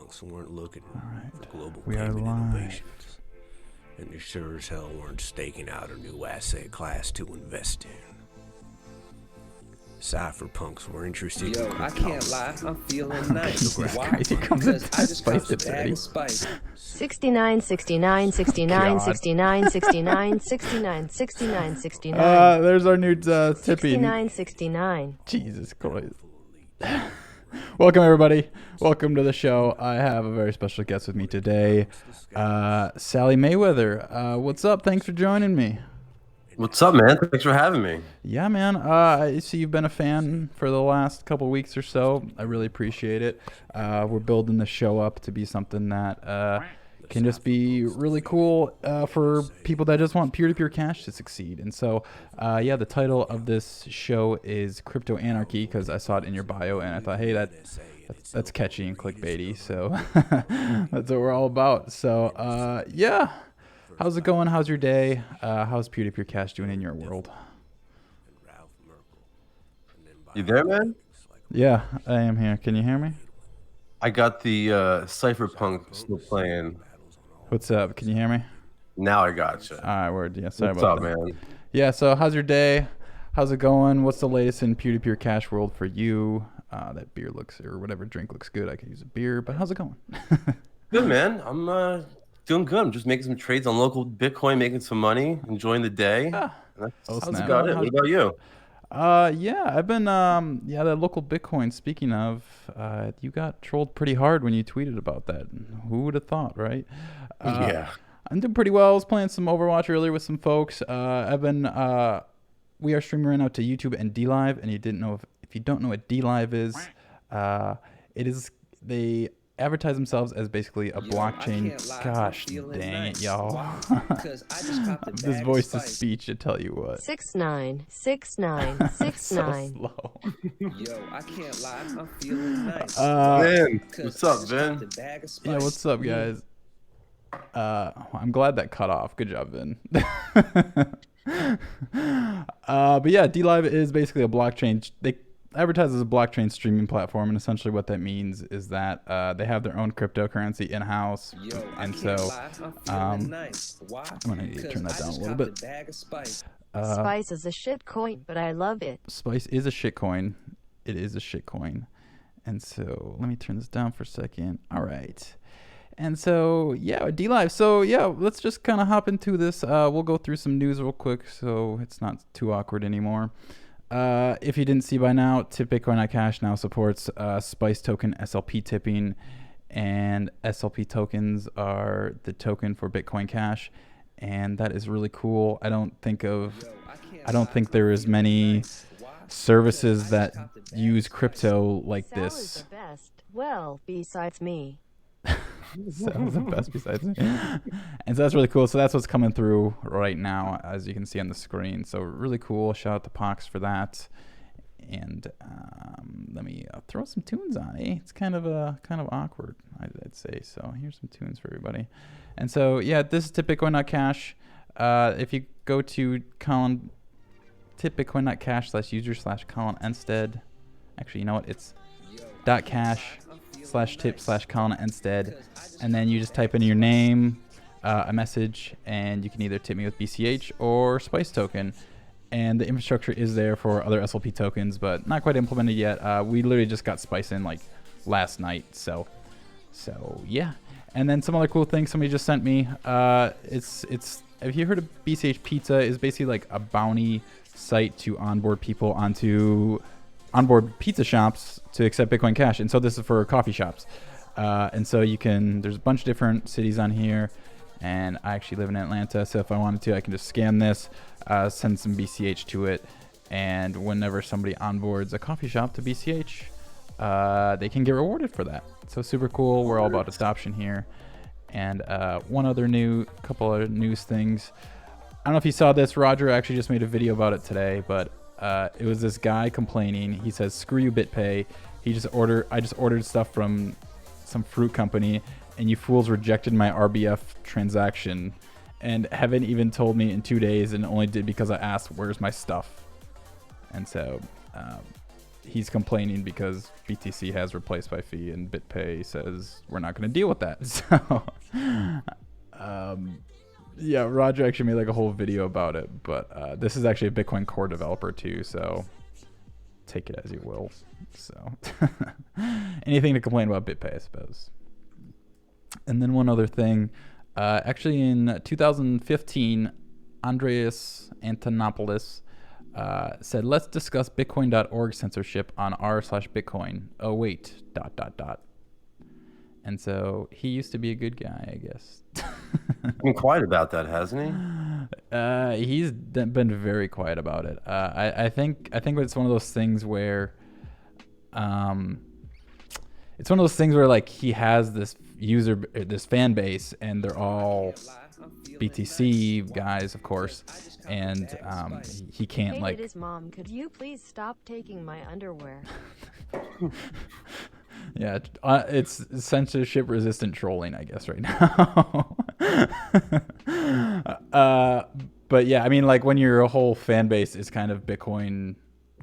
cypherpunks weren't looking for global We are payment live. innovations, and they sure as hell weren't staking out a new asset class to invest in. Cypherpunks were interested Yo, in I can't lie, I'm feeling nice. Jesus Why? Christ, you come Because to I just spice popped a tips bag already. of spice. 69, 69, 69, God. 69, 69, 69, 69, 69. There's our new tipping. 69, 69. Jesus Christ. Welcome, everybody. Welcome to the show. I have a very special guest with me today, Sal Mayweather. What's up? Thanks for joining me. What's up, man? Thanks for having me. Yeah, man. I see you've been a fan for the last couple weeks or so. I really appreciate it. We're building the show up to be something that can just be really cool for people that just want peer-to-peer cash to succeed. And so, yeah, the title of this show is Crypto Anarchy because I saw it in your bio and I thought, hey, that's catchy and clickbaity. So that's what we're all about. So, yeah. How's it going? How's your day? How's peer-to-peer cash doing in your world? You there, man? Yeah, I am here. Can you hear me? I got the cypherpunk still playing. What's up? Can you hear me? Now I got you. All right, word. Yeah, sorry What's about up, that. man? Yeah, so how's your day? How's it going? What's the latest in peer-to-peer cash world for you? That beer looks, or whatever drink looks good. I could use a beer, but how's it going? Good, man. I'm doing good. I'm just making some trades on local Bitcoin, making some money, enjoying the day. That's about it. What about you? Yeah, I've been, that local Bitcoin, speaking of, you got trolled pretty hard when you tweeted about that. Who would have thought, right? Yeah. I'm doing pretty well. I was playing some Overwatch earlier with some folks. We are streaming right now to YouTube and DLive, and if you don't know what DLive is, they advertise themselves as basically a blockchain. Gosh dang it, y'all. This voice to speech to tell you what. 69, 69, 69. So slow. Yo, I can't lie, I'm feeling nice. Man, what's up, Vin? Yeah, what's up, guys? I'm glad that cut off. Good job, Vin. But yeah, DLive is basically a blockchain. They advertise as a blockchain streaming platform, and essentially what that means is that they have their own cryptocurrency in-house. And so I'm gonna need to turn that down a little bit. Spice is a shit coin, but I love it. Spice is a shit coin. It is a shit coin. And so let me turn this down for a second. All right. And so, yeah, DLive. So, yeah, let's just kind of hop into this. We'll go through some news real quick so it's not too awkward anymore. If you didn't see by now, Tip Bitcoin Cash now supports Spice token SLP tipping, and SLP tokens are the token for Bitcoin Cash, and that is really cool. I don't think there is many services that use crypto like Sal this. is the best. Well, besides me. Sal's the best besides me. And so that's really cool. So that's what's coming through right now, as you can see on the screen. So really cool. Shout out to Pox for that. And let me throw some tunes on. It's kind of awkward, I'd say. So here's some tunes for everybody. And so yeah, this is tipbitcoin.cash. If you go to Collin, tipbitcoin.cash/user/Collin Enstead. Actually, you know what? It's .cash/tip/Collin Enstead, and then you just type in your name, a message, and you can either tip me with BCH or Spice token. And the infrastructure is there for other SLP tokens, but not quite implemented yet. We literally just got Spice in like last night, so yeah. And then some other cool things somebody just sent me. It's have you heard of BCH Pizza? Is basically like a bounty site to onboard people onboard pizza shops to accept Bitcoin Cash. And so this is for coffee shops. And so there's a bunch of different cities on here. And I actually live in Atlanta. So if I wanted to, I can just scan this, send some BCH to it. And whenever somebody onboards a coffee shop to BCH, they can get rewarded for that. So super cool. We're all about adoption here. And couple other news things. I don't know if you saw this. Roger actually just made a video about it today, but it was this guy complaining. He says, "Screw you, BitPay. I just ordered stuff from some fruit company, and you fools rejected my RBF transaction, and haven't even told me in 2 days, and only did because I asked, where's my stuff?" And so, he's complaining because BTC has replaced by fee, and BitPay says we're not going to deal with that. So, yeah, Roger actually made like a whole video about it, but this is actually a Bitcoin Core developer too, so take it as you will. So, anything to complain about BitPay, I suppose. And then one other thing, actually in 2015, Andreas Antonopoulos said, let's discuss Bitcoin.org censorship on r/Bitcoin. Oh, wait, ... And so he used to be a good guy, I guess. Been quiet about that, hasn't he? He's been very quiet about it. I think it's one of those things where, like he has this fan base, and they're all BTC guys, of course, and he can't Hey, like. it is Mom. Could you please stop taking my underwear? Yeah, it's censorship resistant trolling, I guess, right now. But yeah, I mean, like when your whole fan base is kind of Bitcoin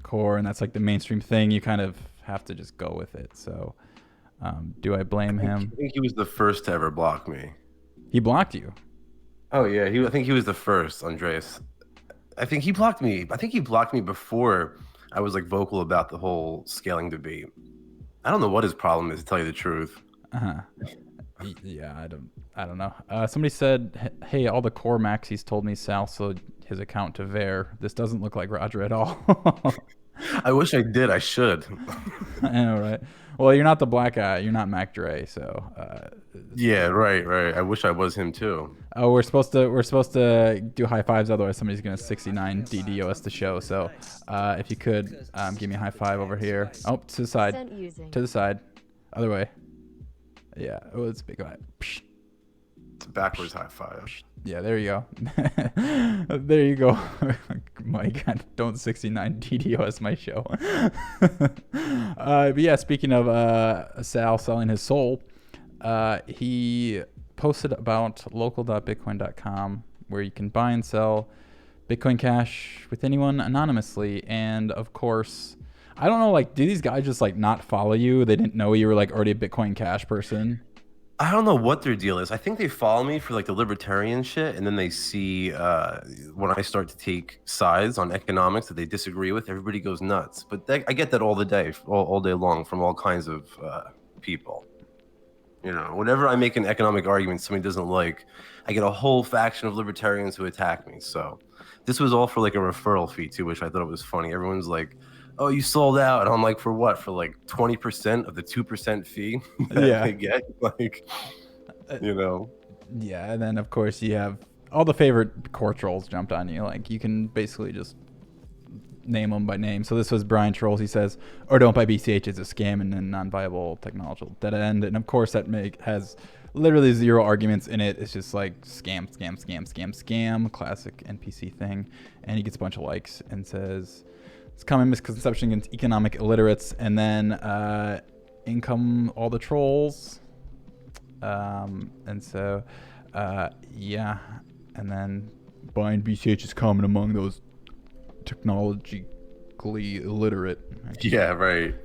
Core and that's like the mainstream thing, you kind of have to just go with it. So do I blame him? I think he was the first to ever block me. He blocked you? Oh yeah, I think he was the first, Andreas. I think he blocked me. I think he blocked me before I was like vocal about the whole scaling debate. I don't know what his problem is, to tell you the truth. Yeah, I don't know. Somebody said, hey, all the core maxis told me Sal sold his account to Ver. This doesn't look like Roger at all. I wish I did. I should. I know, right? Well, you're not the black guy. You're not Mac Dre, so. Yeah, right. I wish I was him too. Oh, we're supposed to do high fives, otherwise somebody's gonna 69 DDoS the show. So, if you could, give me a high five over here. Oh, to the side, to the side, other way. Yeah, oh, it's a big guy. It's a backwards high five. Yeah, there you go. There you go. My God, don't 69 DDoS my show. But yeah, speaking of Sal selling his soul, he posted about local.bitcoin.com where you can buy and sell Bitcoin Cash with anyone anonymously. And of course, I don't know, like, do these guys just like not follow you? They didn't know you were like already a Bitcoin Cash person? I don't know what their deal is. I think they follow me for like the libertarian shit, and then they see when I start to take sides on economics that they disagree with, everybody goes nuts. But I get that all day long from all kinds of people. You know, whenever I make an economic argument somebody doesn't like, I get a whole faction of libertarians who attack me. So this was all for like a referral fee too, which I thought it was funny. Everyone's like, oh, you sold out. And I'm like, for what? For like 20% of the 2% fee that they get? Like, you know. Yeah, and then of course you have all the favorite core trolls jumped on you. Like you can basically just name them by name. So this was Brian Trolls. He says, or don't buy BCH, it's a scam and a non-viable technological dead end. And of course that has literally zero arguments in it. It's just like scam, classic NPC thing. And he gets a bunch of likes and says, it's common misconception against economic illiterates, and then in come all the trolls. And so, yeah, and then buying BCH is common among those technologically illiterate. Yeah, right.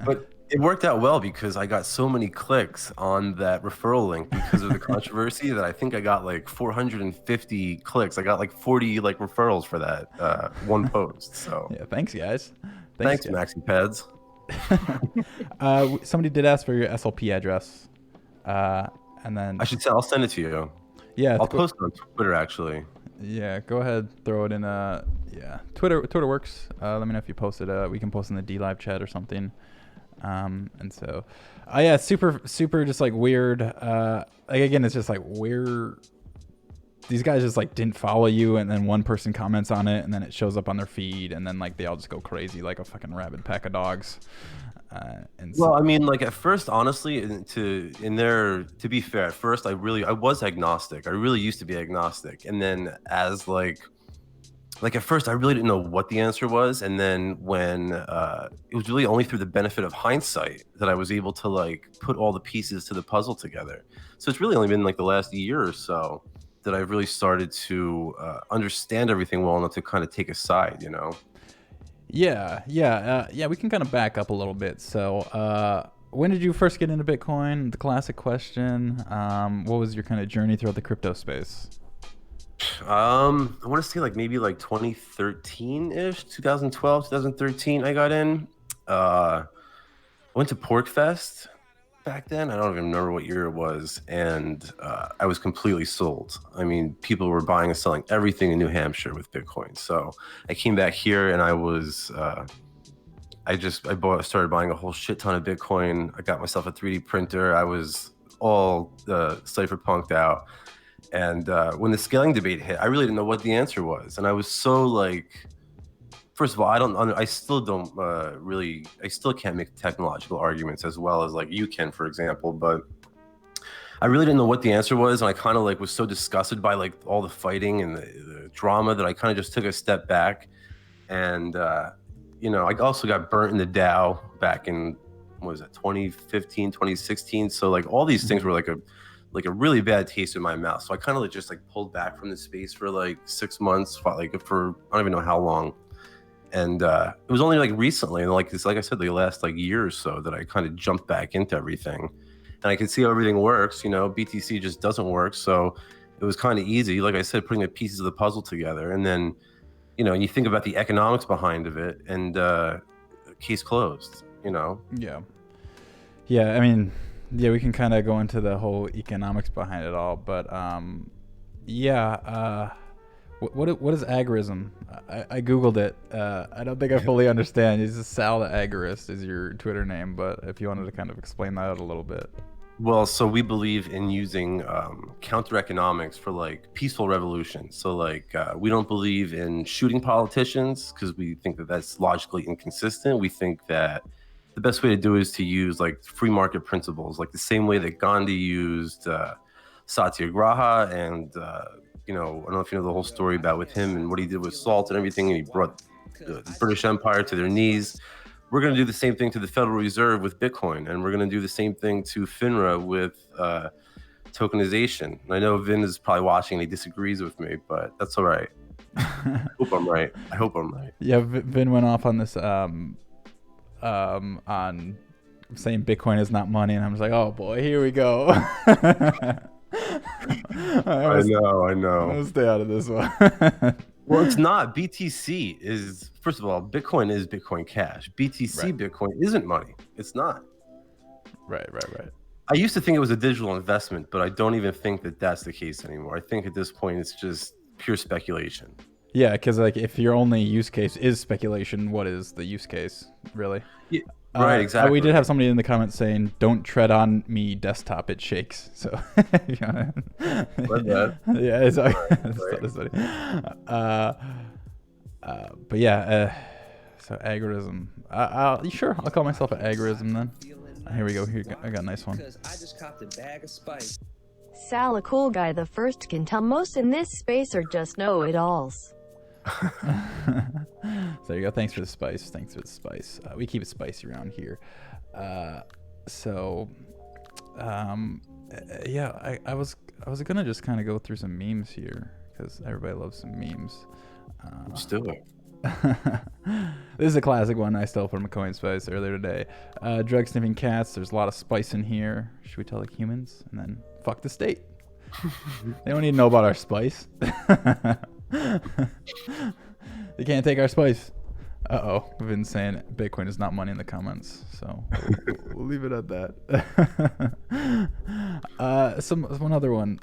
But it worked out well because I got so many clicks on that referral link because of the controversy that I think I got like 450 clicks. I got like 40 like referrals for that one post. So yeah, thanks guys. Thanks Maxi Pads. Somebody did ask for your SLP address, and then I'll send it to you. Yeah, I'll post it on Twitter actually. Yeah, go ahead, throw it in. Yeah, Twitter works. Let me know if you post it. We can post in the D Live chat or something. And so, yeah, super, just like weird. Like again, it's just like where these guys just like didn't follow you, and then one person comments on it, and then it shows up on their feed, and then like they all just go crazy like a fucking rabid pack of dogs. Well, I mean, like at first, honestly, to be fair, at first I was agnostic. I really used to be agnostic, and then as like at first I really didn't know what the answer was, and then when it was really only through the benefit of hindsight that I was able to like put all the pieces to the puzzle together. So it's really only been like the last year or so that I've really started to understand everything well enough to kind of take a side, you know. Yeah. We can kind of back up a little bit. So, when did you first get into Bitcoin? The classic question. What was your kind of journey throughout the crypto space? I want to say like maybe like 2013-ish, 2012, 2013. I got in. I went to Pork Fest back then. I don't even remember what year it was, and I was completely sold. I mean, people were buying and selling everything in New Hampshire with Bitcoin. So I came back here, and I was started buying a whole shit ton of Bitcoin. I got myself a 3D printer. I was all cypherpunked out. And when the scaling debate hit, I really didn't know what the answer was. And I was so like, first of all, I still can't make technological arguments as well as like you can, for example, but I really didn't know what the answer was. And I kind of like was so disgusted by like all the fighting and the drama that I kind of just took a step back. And, I also got burnt in the Dow back in, what was it, 2015, 2016. So like all these things were like a really bad taste in my mouth. So I kind of like just like pulled back from the space for like 6 months, for I don't even know how long. And it was only like recently, like I said, the last like year or so that I kind of jumped back into everything. And I can see how everything works, BTC just doesn't work. So it was kind of easy, like I said, putting the pieces of the puzzle together. And then, and you think about the economics behind of it, and case closed, Yeah. I mean, yeah, we can kind of go into the whole economics behind it all, but what is agorism? I googled it. I don't think I fully understand. It's Sal the Agorist is your Twitter name, but if you wanted to kind of explain that out a little bit. Well, so we believe in using counter economics for like peaceful revolution. So like we don't believe in shooting politicians because we think that that's logically inconsistent. We think that the best way to do it is to use like free market principles, like the same way that Gandhi used satyagraha. And, I don't know if you know the whole story about with him and what he did with salt and everything. And he brought the British Empire to their knees. We're going to do the same thing to the Federal Reserve with Bitcoin. And we're going to do the same thing to FINRA with tokenization. And I know Vin is probably watching and he disagrees with me, but that's all right. I hope I'm right. Yeah, Vin went off on this on saying Bitcoin is not money, and I'm just like, oh boy, here we go. I know. I'm gonna stay out of this one. Well, it's not. BTC is, first of all, Bitcoin is Bitcoin Cash. BTC right. Bitcoin isn't money. It's not. Right. I used to think it was a digital investment, but I don't even think that that's the case anymore. I think at this point it's just pure speculation. Yeah, because like if your only use case is speculation, what is the use case, really? Yeah, right, exactly. We did have somebody in the comments saying, "Don't tread on me, desktop. It shakes." So, What's that? Yeah, it's right. funny. But yeah, so agorism. Sure, I'll call myself an agorism then. Here we go. Here, I got a nice one. I just copped a bag of spice. Sal, a cool guy, the first can tell. Most in this space are just know-it-alls. So there you go. Thanks for the spice. We keep it spicy around here. I was gonna just kind of go through some memes here because everybody loves some memes. Let's do it. This is a classic one I stole from a coin spice earlier today. Drug sniffing cats. There's a lot of spice in here. Should we tell the humans? And then fuck the state. They don't need to know about our spice. They can't take our spice. We've been saying Bitcoin is not money in the comments, so we'll leave it at that. One other one.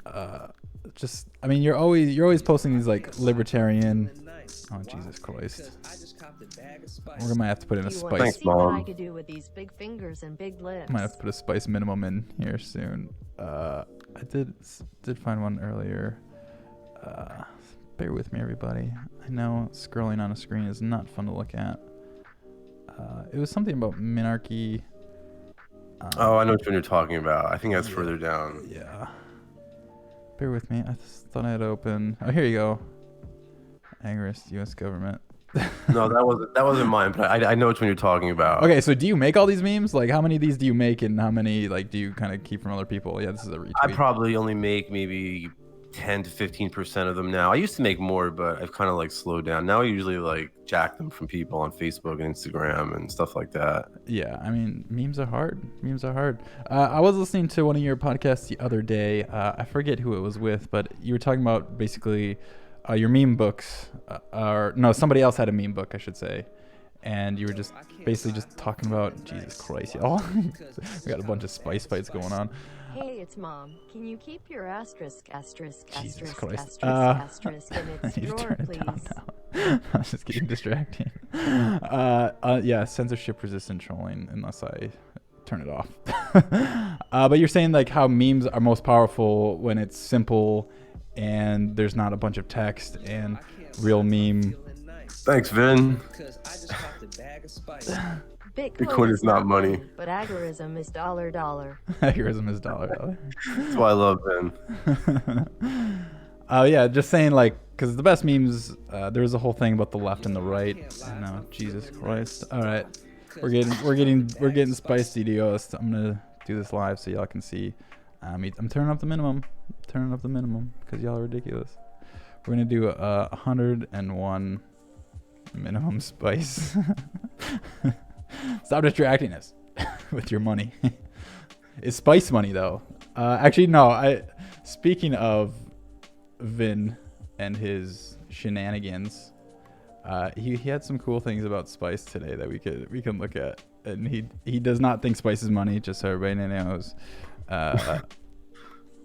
You're always posting these like libertarian. Oh Jesus Christ! We're gonna have to put in a spice. Thanks, Mom. I could do with these big fingers and big lips. Might have to put a spice minimum in here soon. I did find one earlier. Bear with me, everybody. I know scrolling on a screen is not fun to look at. It was something about Minarchy. I know what you're talking about. I think that's further down. Yeah. Bear with me. I just thought I had open. Oh, here you go. Agorist, U.S. government. No, that wasn't mine, but I know which one you're talking about. Okay, so do you make all these memes? Like, how many of these do you make, and how many like do you kind of keep from other people? Yeah, this is a retweet. I probably only make maybe 10 to 15% of them now. I used to make more, but I've kind of like slowed down. Now I usually like jack them from people on Facebook and Instagram and stuff like that. Yeah, I mean, memes are hard. Memes are hard. I was listening to one of your podcasts the other day. I forget who it was with, but you were talking about basically your meme books. Or no, somebody else had a meme book, I should say. And you were just basically just talking about, Jesus Christ, y'all. We got a bunch of spice fights going on. Hey, it's Mom. Can you keep your asterisk in its drawer, please? I was just getting distracting. Yeah, censorship resistant trolling unless I turn it off. But you're saying like how memes are most powerful when it's simple and there's not a bunch of text and real meme. Thanks, Vin. Bitcoin is not money. But agorism is $. Agorism is $. That's why I love Vin. Yeah, just saying like, because the best memes, there's a whole thing about the left and the right. No, Jesus Christ. All right, we're getting spicy, DOS. I'm gonna do this live so y'all can see. I'm turning up the minimum. Because y'all are ridiculous. We're gonna do 101 minimum spice. Stop distracting us with your money. It's spice money though. Actually, no. Speaking of Vin and his shenanigans, he had some cool things about spice today that we can look at, and he does not think spice is money. Just so everybody knows. I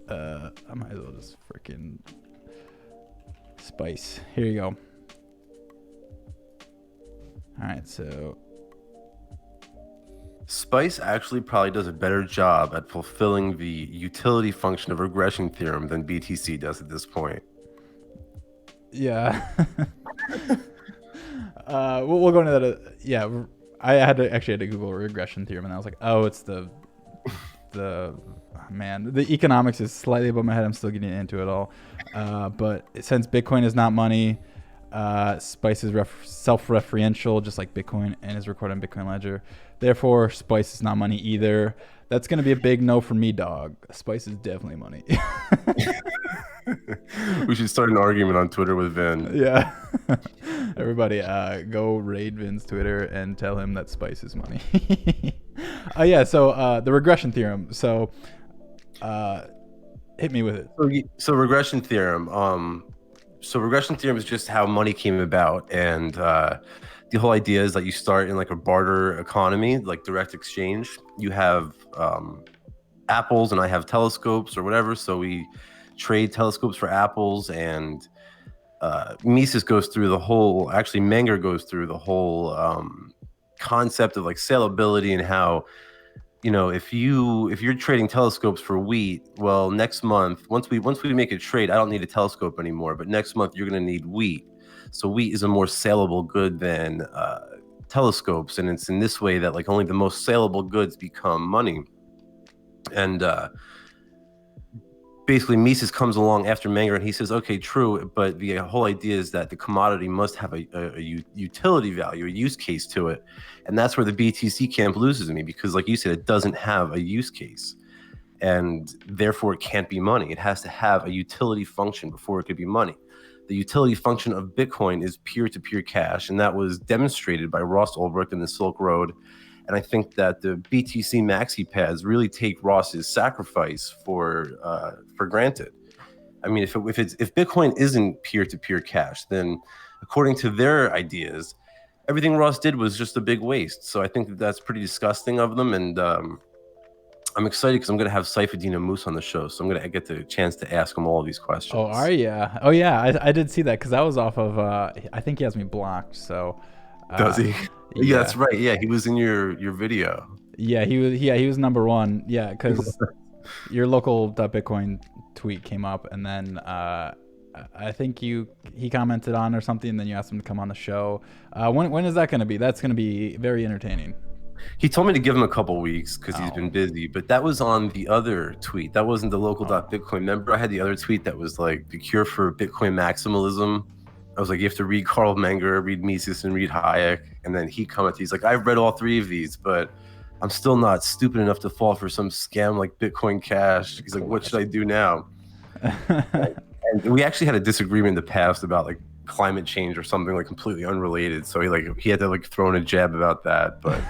might as well just freaking spice. Here you go. All right, so. Spice actually probably does a better job at fulfilling the utility function of regression theorem than BTC does at this point. Yeah. We'll go into that. Yeah, I had to Google regression theorem, and I was like, oh, it's the man. The economics is slightly above my head. I'm still getting into it all. But since Bitcoin is not money, Spice is self-referential, just like Bitcoin, and is recorded on Bitcoin Ledger. Therefore, Spice is not money either. That's going to be a big no for me, dog. Spice is definitely money. We should start an argument on Twitter with Vin. Yeah. Everybody, go raid Vin's Twitter and tell him that Spice is money. Yeah, so the regression theorem. So hit me with it. So regression theorem. So regression theorem is just how money came about, and the whole idea is that you start in like a barter economy, like direct exchange. You have apples and I have telescopes or whatever, so we trade telescopes for apples, and Mises goes through the whole, actually Menger goes through the whole concept of like salability, and how, you know, if you're trading telescopes for wheat, well, next month, once we make a trade, I don't need a telescope anymore, but next month you're going to need wheat. So wheat is a more saleable good than telescopes, and it's in this way that like only the most saleable goods become money. And basically Mises comes along after Menger, and he says, okay, true, but the whole idea is that the commodity must have a utility value, a use case to it. And that's where the BTC camp loses me, because like you said, it doesn't have a use case, and therefore it can't be money. It has to have a utility function before it could be money. The utility function of Bitcoin is peer-to-peer cash, and that was demonstrated by Ross Ulbricht in the Silk Road. And I think that the BTC maxi pads really take Ross's sacrifice for granted. I mean, if Bitcoin isn't peer-to-peer cash, then according to their ideas, everything Ross did was just a big waste. So I think that that's pretty disgusting of them, and I'm excited because I'm going to have Saifedean Moose on the show, so I'm going to get the chance to ask him all of these questions. Oh, are you? Oh, yeah, I did see that, because that was off of, I think he has me blocked, so. Does he? Yeah, that's right. Yeah, he was in your video. Yeah, he was number one. Yeah, because your local .bitcoin tweet came up, and then I think he commented on or something, and then you asked him to come on the show. When is that going to be? That's going to be very entertaining. He told me to give him a couple weeks because he's been busy, but that was on the other tweet. That wasn't the local .bitcoin. Remember, I had the other tweet that was like the cure for Bitcoin maximalism. I was like, you have to read Carl Menger, read Mises, and read Hayek. And then he commented, he's like, I've read all three of these, but I'm still not stupid enough to fall for some scam like Bitcoin Cash. He's like, what should I do now? And we actually had a disagreement in the past about like climate change or something like completely unrelated. So he had to like throw in a jab about that. But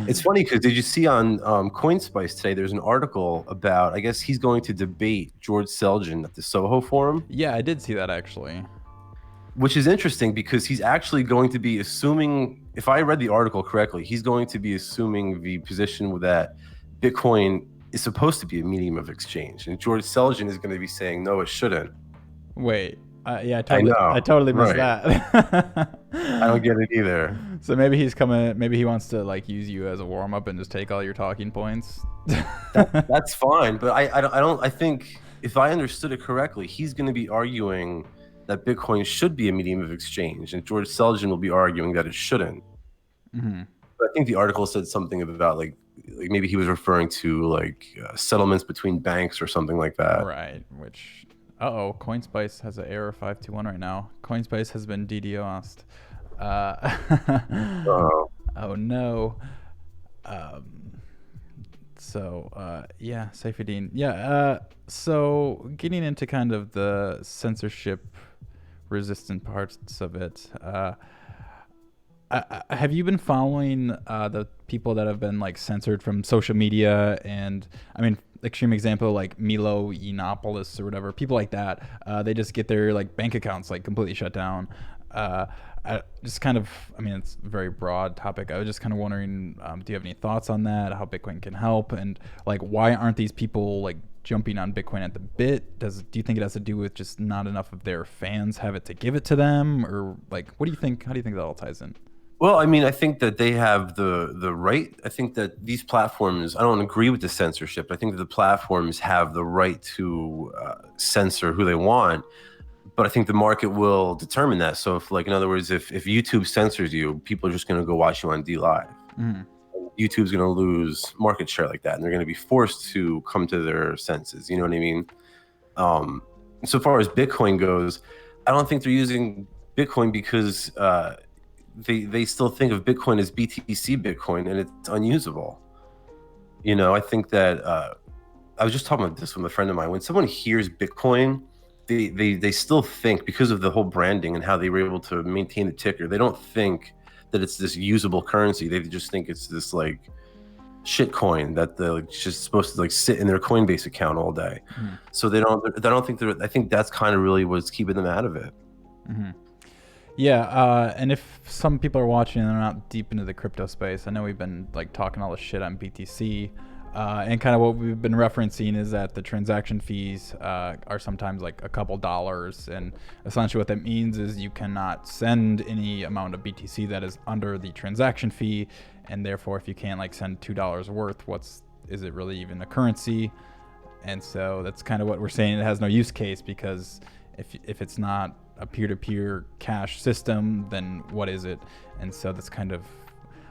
it's funny because did you see on CoinSpice today? There's an article about, I guess he's going to debate George Selgin at the Soho Forum. Yeah, I did see that actually. Which is interesting because he's actually going to be assuming, if I read the article correctly, he's going to be assuming the position that Bitcoin is supposed to be a medium of exchange, and George Selgin is going to be saying no, it shouldn't. Wait, yeah, I totally missed right. that. I don't get it either. So maybe he's coming. Maybe he wants to like use you as a warm up and just take all your talking points. That's fine, but I think if I understood it correctly, he's going to be arguing that Bitcoin should be a medium of exchange, and George Selgin will be arguing that it shouldn't. Mm-hmm. But I think the article said something about like maybe he was referring to like settlements between banks or something like that. Right. Which, CoinSpice has an error 521 right now. CoinSpice has been DDoSed. Oh no. Yeah, Saifuddin. Yeah. So getting into kind of the censorship resistant parts of it, have you been following the people that have been like censored from social media? And I mean, extreme example like Milo Yiannopoulos or whatever, people like that, they just get their like bank accounts like completely shut down. It's a very broad topic. I was just kind of wondering, do you have any thoughts on that? How Bitcoin can help, and like why aren't these people like jumping on Bitcoin at the bit? Do you think it has to do with just not enough of their fans have it to give it to them, or like what do you think? How do you think that all ties in? Well, I mean, I think that they have the right. I think that these platforms, I don't agree with the censorship. I think that the platforms have the right to censor who they want, but I think the market will determine that. So if, like, in other words, if YouTube censors you, people are just going to go watch you on DLive. Mm-hmm. YouTube's going to lose market share like that, and they're going to be forced to come to their senses. You know what I mean? So far as Bitcoin goes, I don't think they're using Bitcoin because they still think of Bitcoin as BTC Bitcoin, and it's unusable. You know, I think that I was just talking about this with a friend of mine. When someone hears Bitcoin, they still think, because of the whole branding and how they were able to maintain the ticker, they don't think that it's this usable currency. They just think it's this like shit coin that they're like, just supposed to like sit in their Coinbase account all day. Mm-hmm. So they don't think I think that's kind of really what's keeping them out of it. Mm-hmm. Yeah, and if some people are watching and they're not deep into the crypto space, I know we've been like talking all this shit on BTC, and kind of what we've been referencing is that the transaction fees are sometimes like a couple dollars, and essentially what that means is you cannot send any amount of BTC that is under the transaction fee, and therefore if you can't like send $2 worth, is it really even a currency? And so that's kind of what we're saying. It has no use case, because if it's not a peer-to-peer cash system, then what is it? And so that's kind of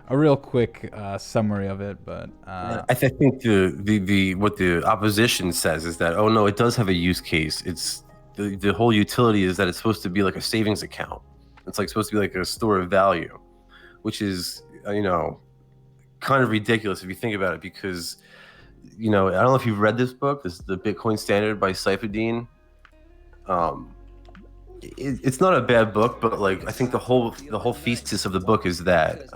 a real quick summary of it. But I think the what the opposition says is that, oh no, it does have a use case. It's the whole utility is that it's supposed to be like a savings account. It's like supposed to be like a store of value, which is kind of ridiculous if you think about it, because I don't know if you've read this book. This is The Bitcoin Standard by Saifuddin. It's not a bad book, but like I think the whole thesis of the book is that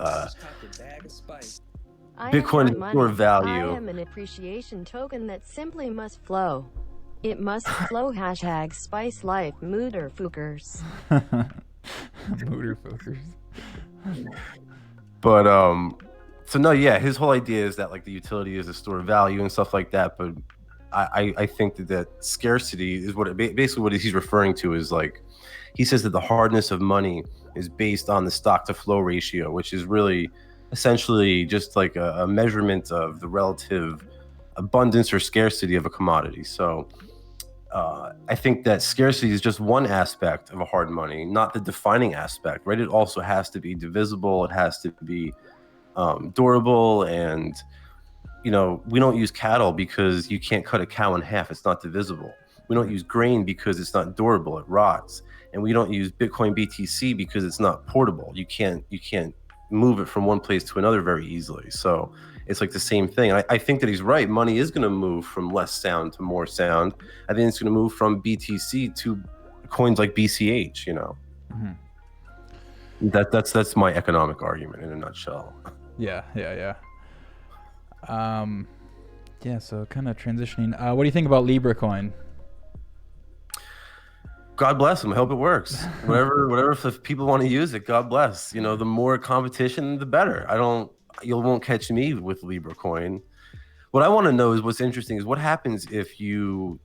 Bitcoin is store of value. I am an appreciation token that simply must flow. It must flow. # spice life Mooderfookers. Mooderfookers. But so no, yeah, his whole idea is that like the utility is a store of value and stuff like that. But I think that scarcity is basically what he's referring to is like, he says that the hardness of money is based on the stock to flow ratio, which is really essentially just like a measurement of the relative abundance or scarcity of a commodity. So I think that scarcity is just one aspect of a hard money, not the defining aspect, right? It also has to be divisible. It has to be durable. And, we don't use cattle because you can't cut a cow in half. It's not divisible. We don't use grain because it's not durable. It rots. And we don't use Bitcoin BTC because it's not portable. You can't move it from one place to another very easily. So it's like the same thing. I think that he's right. Money is going to move from less sound to more sound. I think it's going to move from BTC to coins like BCH. You know, that's my economic argument in a nutshell. Yeah. Yeah. So kind of transitioning. What do you think about Libra Coin? God bless them. I hope it works. Whatever. If people want to use it, God bless. You know, the more competition, the better. You won't catch me with Libra Coin. What I want to know is what's interesting is what happens if you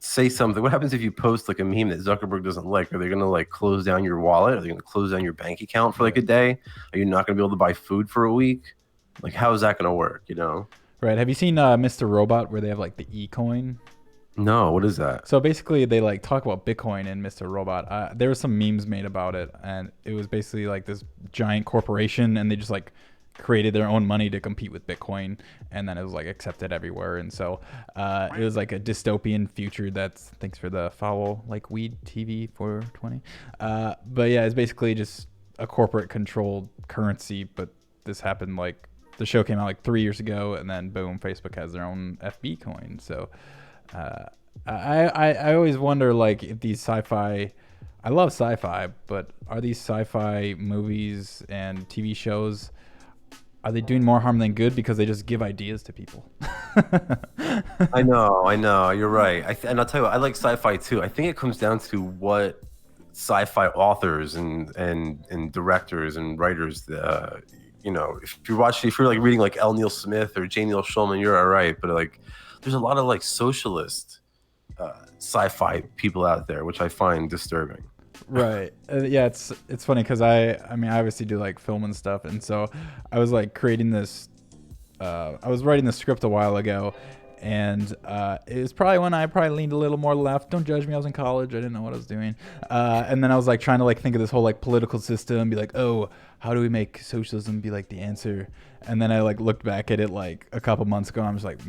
say something. What happens if you post like a meme that Zuckerberg doesn't like? Are they going to like close down your wallet? Are they going to close down your bank account for like a day? Are you not going to be able to buy food for a week? Like, how is that going to work? You know? Right. Have you seen Mr. Robot where they have like the e-coin? No, what is that? So basically, they like talk about Bitcoin and Mr. Robot. There were some memes made about it, and it was basically like this giant corporation, and they just like created their own money to compete with Bitcoin, and then it was like accepted everywhere. And so it was like a dystopian future. Thanks for the follow, like Weed TV 420. But yeah, it's basically just a corporate controlled currency. But this happened like the show came out like 3 years ago, and then boom, Facebook has their own FB coin. So. I always wonder like if these sci-fi, I love sci-fi, but are these sci-fi movies and TV shows, are they doing more harm than good because they just give ideas to people? I know, you're right. And I'll tell you what, I like sci-fi too. I think it comes down to what sci-fi authors and directors and writers, you know, if you're like reading like L. Neil Smith or J. Neil Schulman, you're all right. But like, there's a lot of like socialist sci-fi people out there, which I find disturbing. Right. Yeah, it's funny because I mean I obviously do like film and stuff, and so I was like creating this. I was writing the script a while ago, and it was probably when I leaned a little more left. Don't judge me. I was in college. I didn't know what I was doing, and then I was like trying to like think of this whole like political system, be like, oh, how do we make socialism be like the answer? And then I like looked back at it like a couple months ago, and I'm just like.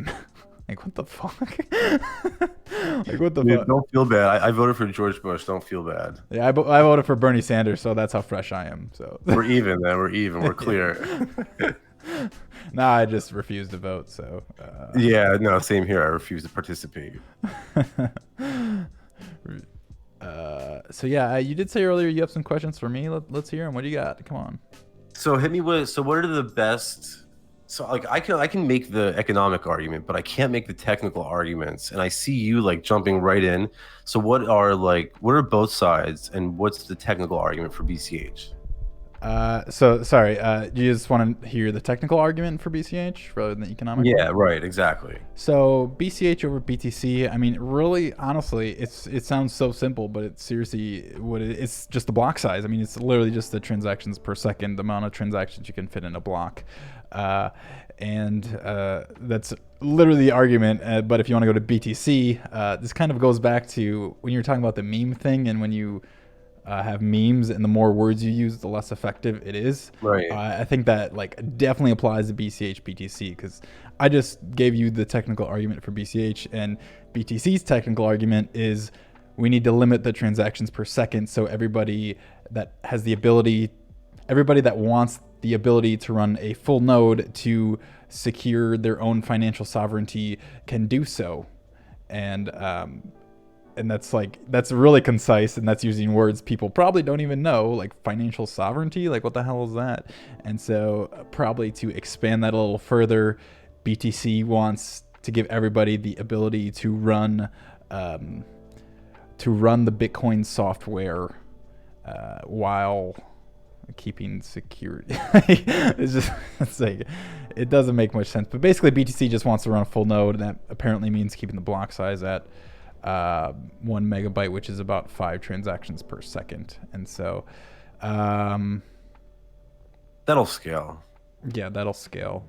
Like, what the fuck? Like, what the fuck? Don't feel bad. I voted for George Bush. Don't feel bad. Yeah, I voted for Bernie Sanders, so that's how fresh I am. So we're even, man. We're even. We're clear. Nah, I just refused to vote. So yeah, no, same here. I refuse to participate. So yeah, you did say earlier you have some questions for me. Let's hear them. What do you got? Come on. So hit me with. So what are the best? So like I can make the economic argument, but I can't make the technical arguments. And I see you like jumping right in. So what are both sides, and what's the technical argument for BCH? So sorry, do you just want to hear the technical argument for BCH rather than the economic? Yeah, right, exactly. So BCH over BTC, I mean, really, honestly, it sounds so simple, but it's seriously it's just the block size. I mean, it's literally just the transactions per second, the amount of transactions you can fit in a block. And that's literally the argument. But if you want to go to BTC, this kind of goes back to when you're talking about the meme thing, and when you have memes and the more words you use, the less effective it is. Right. I think that like definitely applies to BCH BTC, because I just gave you the technical argument for BCH, and BTC's technical argument is we need to limit the transactions per second, so everybody that wants the ability to run a full node to secure their own financial sovereignty can do so. And that's really concise, and that's using words people probably don't even know, like financial sovereignty, like what the hell is that? And so probably to expand that a little further, BTC wants to give everybody the ability to run the Bitcoin software while keeping security. it's like it doesn't make much sense, but basically BTC just wants to run a full node, and that apparently means keeping the block size at 1 megabyte, which is about 5 transactions per second. And so that'll scale. Yeah, that'll scale,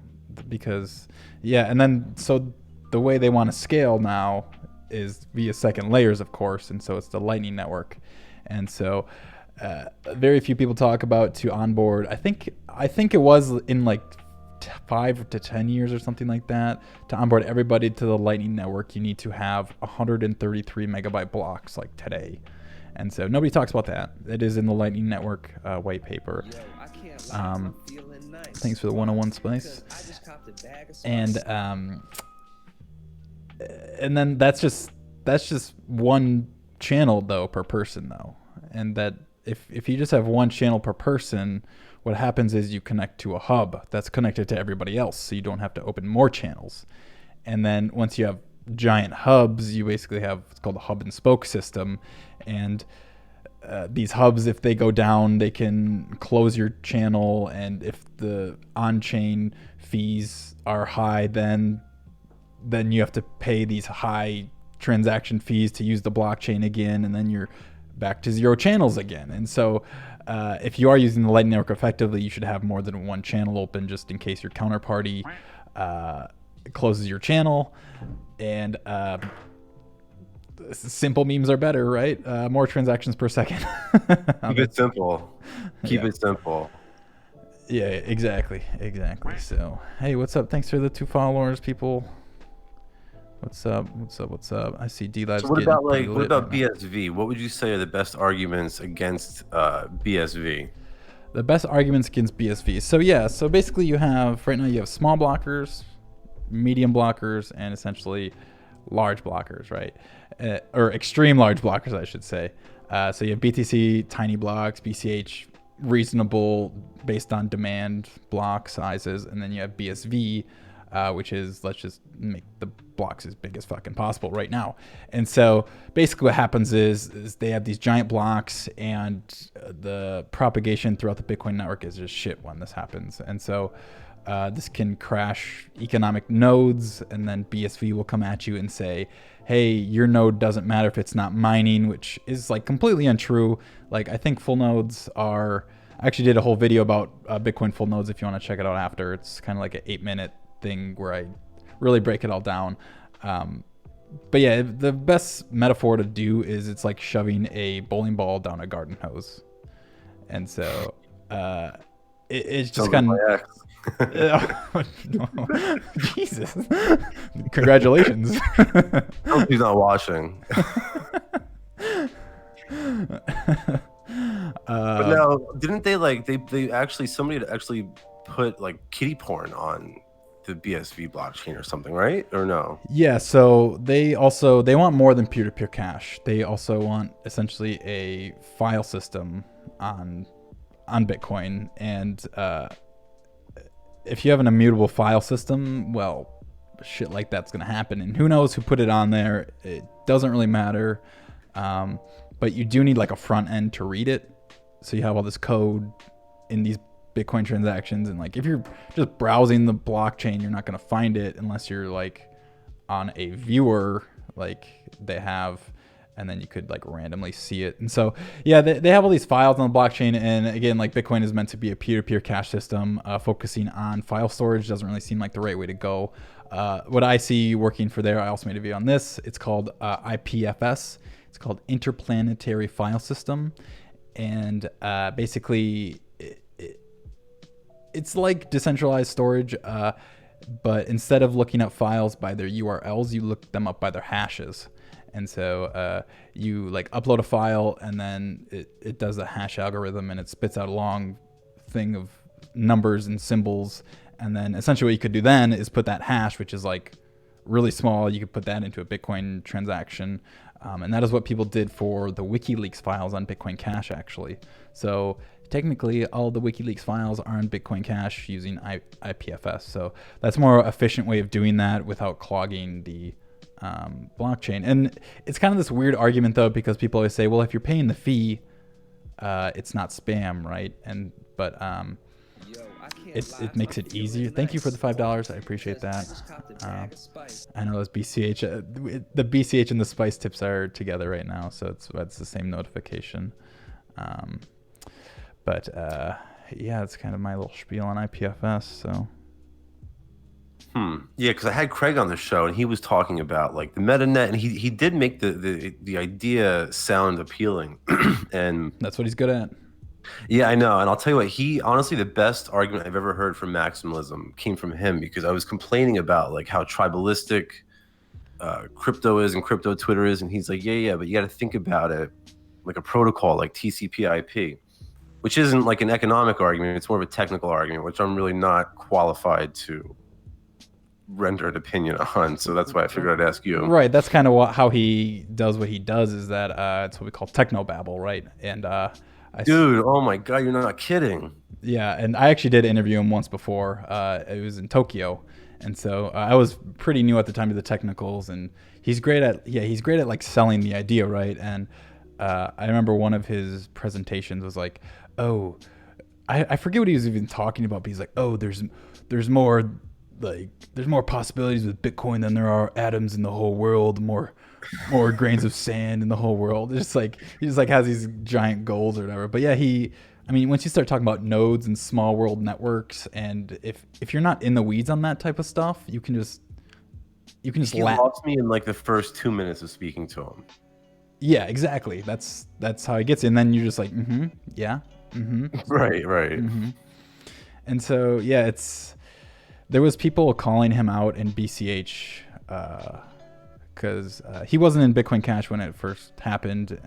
because and then so the way they want to scale now is via second layers, of course, and so it's the Lightning Network. And so very few people talk about to onboard. I think it was in like 5 to 10 years or something like that. To onboard everybody to the Lightning Network, you need to have 133 megabyte blocks like today. And so nobody talks about that. It is in the Lightning Network white paper. Yo, I can't lie, I'm feeling nice. Thanks for the 101 spice. I just copped a bag of spice. And then that's just one channel though per person though, and that if you just have one channel per person, what happens is you connect to a hub that's connected to everybody else, so you don't have to open more channels. And then once you have giant hubs, you basically have what's called a hub and spoke system, and these hubs, if they go down, they can close your channel, and if the on-chain fees are high, then you have to pay these high transaction fees to use the blockchain again, and then you're back to 0 channels again. And so if you are using the Lightning Network effectively, you should have more than one channel open, just in case your counterparty closes your channel. And simple memes are better, right? More transactions per second. Keep it simple. Keep it simple. Yeah, exactly. So, hey, what's up? Thanks for the 2 followers, people. What's up? I see D-Live's So what getting about pretty what lit about right now. BSV? What would you say are the best arguments against BSV? The best arguments against BSV. So basically you have, right now you have small blockers, medium blockers, and essentially large blockers, right? Or extreme large blockers, I should say. So you have BTC, tiny blocks, BCH, reasonable based on demand block sizes, and then you have BSV, which is, let's just make the blocks as big as fucking possible right now. And so basically what happens is they have these giant blocks, and the propagation throughout the Bitcoin network is just shit when this happens. And so this can crash economic nodes, and then BSV will come at you and say, hey, your node doesn't matter if it's not mining, which is like completely untrue. Like, I think full nodes are, I actually did a whole video about Bitcoin full nodes if you want to check it out after. It's kind of like an 8-minute thing where I really break it all down. But yeah, the best metaphor to do is it's like shoving a bowling ball down a garden hose. And so it's just kind of Jesus. Congratulations. Hope he's not watching. But now, didn't they they actually, somebody had actually put like kiddie porn on the BSV blockchain or something, right? Or no? Yeah, so they want more than peer-to-peer cash. They also want essentially a file system on Bitcoin, and if you have an immutable file system, well, shit like that's gonna happen, and who knows who put it on there. It doesn't really matter, but you do need like a front end to read it, so you have all this code in these Bitcoin transactions, and like if you're just browsing the blockchain, you're not going to find it unless you're like on a viewer like they have, and then you could like randomly see it. And so yeah, they have all these files on the blockchain, and again, like Bitcoin is meant to be a peer-to-peer cash system. Focusing on file storage doesn't really seem like the right way to go. What I see working for there, I also made a video on this, it's called IPFS. It's called Interplanetary File System, and basically it's like decentralized storage, but instead of looking up files by their URLs, you look them up by their hashes. And so you like upload a file, and then it does a hash algorithm, and it spits out a long thing of numbers and symbols. And then essentially what you could do then is put that hash, which is like really small, you could put that into a Bitcoin transaction. And that is what people did for the WikiLeaks files on Bitcoin Cash, actually. So technically, all the WikiLeaks files are on Bitcoin Cash using IPFS. So that's a more efficient way of doing that without clogging the blockchain. And it's kind of this weird argument, though, because people always say, well, if you're paying the fee, it's not spam, right? But it makes it easier. Thank you for the $5. I appreciate that. I know those BCH, the BCH and the Spice tips are together right now, so it's the same notification. But yeah, it's kind of my little spiel on IPFS. So yeah, because I had Craig on the show, and he was talking about like the metanet, and he did make the idea sound appealing. And that's what he's good at. Yeah, I know. And I'll tell you what, he honestly, the best argument I've ever heard for maximalism came from him, because I was complaining about like how tribalistic crypto is and crypto Twitter is. And he's like, yeah, but you got to think about it like a protocol like TCP/IP, which isn't like an economic argument. It's more of a technical argument, which I'm really not qualified to render an opinion on. So that's why I figured I'd ask you. Right. That's kind of how he does what he does, is that it's what we call technobabble, right? And dude, oh my God, you're not kidding. Yeah, and I actually did interview him once before. It was in Tokyo, and so I was pretty new at the time of the technicals, and he's great at like selling the idea, right? And I remember one of his presentations was like, oh, I forget what he was even talking about, but he's like, oh, there's more possibilities with Bitcoin than there are atoms in the whole world, more grains of sand in the whole world. It's like he just like has these giant goals or whatever. But yeah, once you start talking about nodes and small world networks, and if you're not in the weeds on that type of stuff, you can just he lost me in like the first 2 minutes of speaking to him. Yeah, exactly. That's how he gets in. And then you're just like, yeah, right. And so yeah, there was people calling him out in BCH because he wasn't in Bitcoin Cash when it first happened.